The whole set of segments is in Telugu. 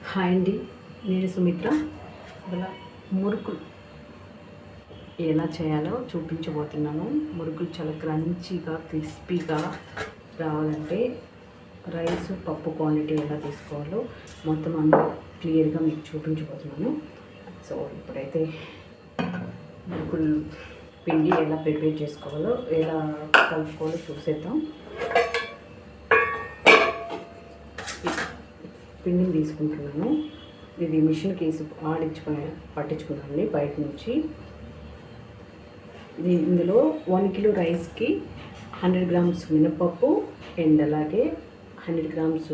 హాయ్ అండి, నేను సుమిత్ర. ఇవాళ మురుకులు ఎలా చేయాలో చూపించబోతున్నాను. మురుకులు చాలా క్రంచీగా క్రిస్పీగా రావాలంటే రైస్ పప్పు క్వాంటిటీ ఎలా తీసుకోవాలో మొత్తం అంతా క్లియర్గా మీకు చూపించబోతున్నాను. సో ఇప్పుడైతే మురుకులు పిండి ఎలా ప్రిపేర్ చేసుకోవాలో ఎలా కలుపుకోవాలో చూసేద్దాం. పిండిని తీసుకుంటున్నాను. ఇది మిషన్కి వేసి పట్టించుకున్నాను బయట నుంచి. ఇందులో 1 కిలో రైస్కి 100 గ్రామ్స్ మినపప్పు అండ్ అలాగే 100 గ్రామ్స్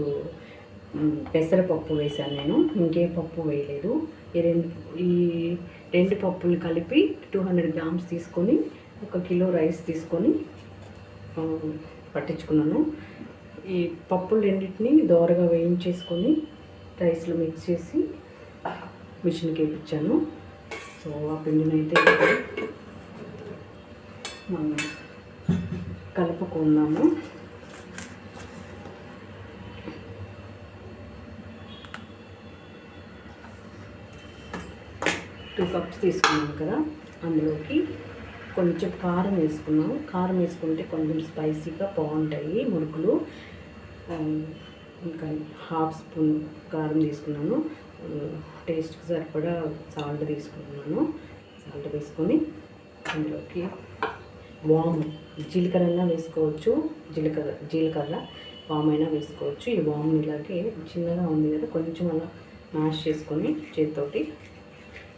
పెసరపప్పు వేసాను నేను. ఇంకే పప్పు వేయలేదు. ఈ రెండు పప్పులు కలిపి 200 గ్రామ్స్ తీసుకొని 1 కిలో రైస్ తీసుకొని పట్టించుకున్నాను. ఈ పప్పులు రెండింటిని దోరగా వేయించేసుకొని రైస్లో మిక్స్ చేసి మిషన్కి వేయించాను. సో ఆ పిండిని అయితే మనం కలుపుకున్నాము. టూ కప్స్ తీసుకున్నాం కదా, అందులోకి కొంచెం కారం వేసుకున్నాం. కారం వేసుకుంటే కొంచెం స్పైసీగా బాగుంటాయి మురుకులు. ఇంకా 1/2 స్పూన్ కారం తీసుకున్నాను. టేస్ట్కి సరిపడా సాల్ట్ తీసుకున్నాను. సాల్ట్ వేసుకొని అందులోకి వాము, జీలకర్ర వేసుకోవచ్చు. జీలకర్ర వాము అయినా వేసుకోవచ్చు. ఈ వాము ఇలాగే చిన్నగా ఉంది కదా, కొంచెం అలా మ్యాష్ చేసుకొని చేతితోటి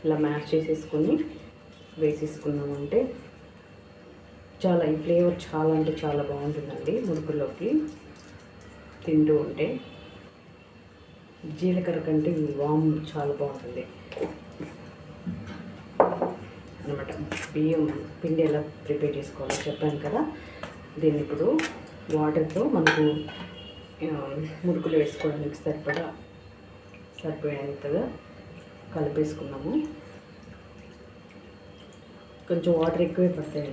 ఇలా మ్యాష్ చేసేసుకొని వేసేసుకున్నామంటే చాలా ఈ ఫ్లేవర్ చాలా అంటే చాలా బాగుంటుందండి మురుకుల్లోకి తింటూ ఉంటే. జీలకర్ర కంటే ఈ వాము చాలా బాగుంటుంది అన్నమాట. బియ్యం పిండి ఎలా ప్రిపేర్ చేసుకోవాలో చెప్పాను కదా. దీన్ని ఇప్పుడు వాటర్తో మనకు మురుకులు వేసుకోవడానికి సరిపోయేంతగా కలిపేసుకున్నాము. కొంచెం వాటర్ ఎక్కువే పడతాయి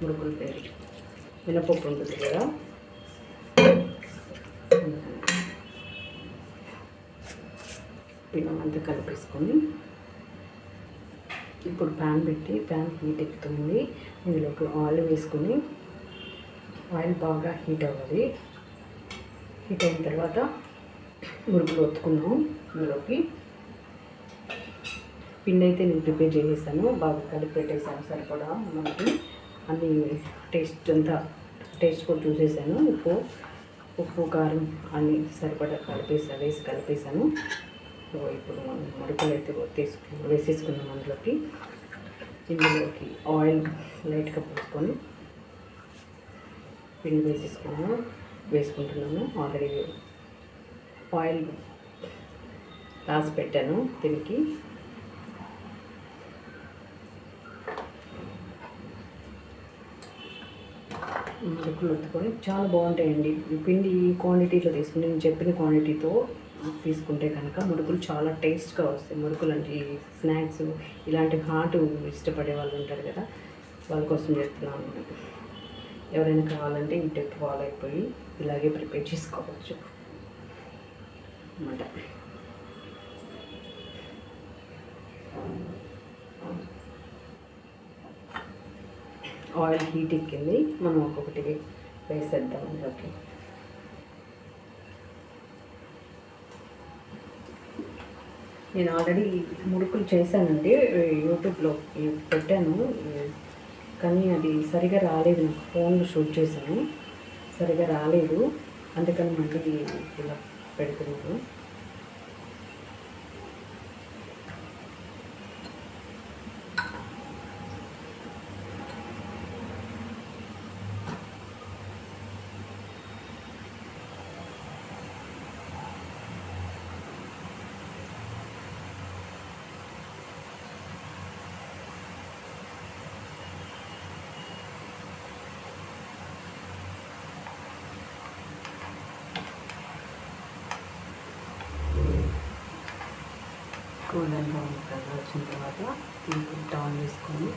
మురుకులు పిండి. మినపప్పు ఉంటుంది కదా, పిండి అంతా కలిపేసుకొని ఇప్పుడు ప్యాన్ పెట్టి ప్యాన్ హీట్ ఎక్కుతుంది. ఇందులోకి ఆయిల్ వేసుకొని ఆయిల్ బాగా హీట్ అవ్వాలి. హీట్ అయిన తర్వాత మురుకులు ఒత్తుకున్నాం. ఇందులోకి పిండి అయితే నేను ప్రిపేర్ చేసేసాను, బాగా కలిపి పెట్టేసాను. సరిపడా మనకి అన్ని టేస్ట్ కూడా చూసేసాను. ఉప్పు కారం అన్నీ సరిపడా వేసి కలిపేసాను. సో ఇప్పుడు మనం మురుకులు అయితే వేసేసుకున్నాం. ఇందులోకి ఆయిల్ లైట్గా పోసుకొని పిండి వేసుకుంటున్నాను. ఆల్రెడీ ఆయిల్ రాసి పెట్టాను దీనికి. మురుకులు ఒత్తుకొని చాలా బాగుంటాయండి. పిండి క్వాంటిటీలో తీసుకుని నేను చెప్పిన క్వాంటిటీతో తీసుకుంటే కనుక మురుకులు చాలా టేస్ట్గా వస్తాయి. మురుకులు అంటే స్నాక్స్ ఇలాంటి హాట్ ఇష్టపడే వాళ్ళు ఉంటారు కదా, వాళ్ళ కోసం చెప్తున్నాను. ఎవరైనా కావాలంటే ఈ టిప్ ఫాలో అయిపోయి ఇలాగే ప్రిపేర్ చేసుకోవచ్చు అన్నమాట. ఆయిల్ హీట్ ఎక్కింది, మనం ఒక్కొక్కటి వేసేద్దాం అందులోకి. నేను ఆల్రెడీ మురుకులు చేశానండి, యూట్యూబ్లో పెట్టాను. కానీ అది సరిగా రాలేదు. నాకు ఫోన్లో షూట్ చేశాను, సరిగా రాలేదు. అందుకని మళ్ళీ ఇలా పెడుతున్నాను. గోల్డెన్ బ్రౌన్ కలర్ వచ్చిన తర్వాత టర్న్ చేసుకొని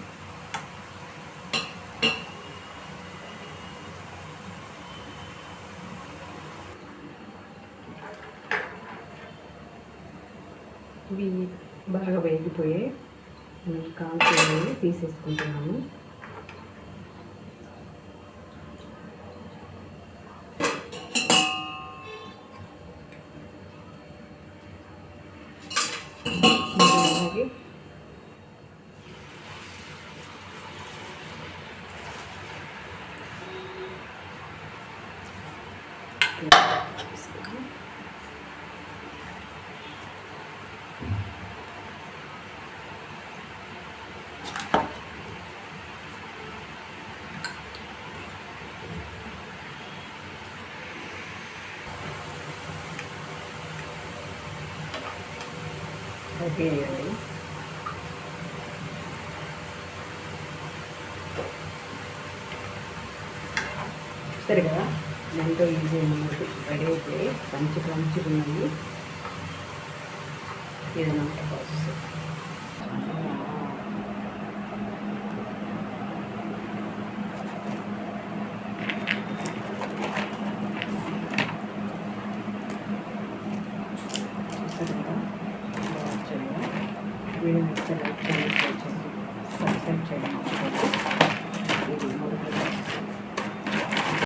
ఇవి బాగా వేగిపోయి కాల్చేయాలి, తీసేసుకుంటున్నాను. అలాగే ఓకే అండి. సరే కదా, ఎంతో ఈజీ అన్నమాట. రెడీ అయిపోయి మంచిగా ఉన్నాయి. ఇదన్నమాట ప్రాసెస్. చూసారు కదా, వీడియో నచ్చితే లైక్ చేయండి, షేర్ చేయండి, సబ్స్క్రైబ్ చేయండి.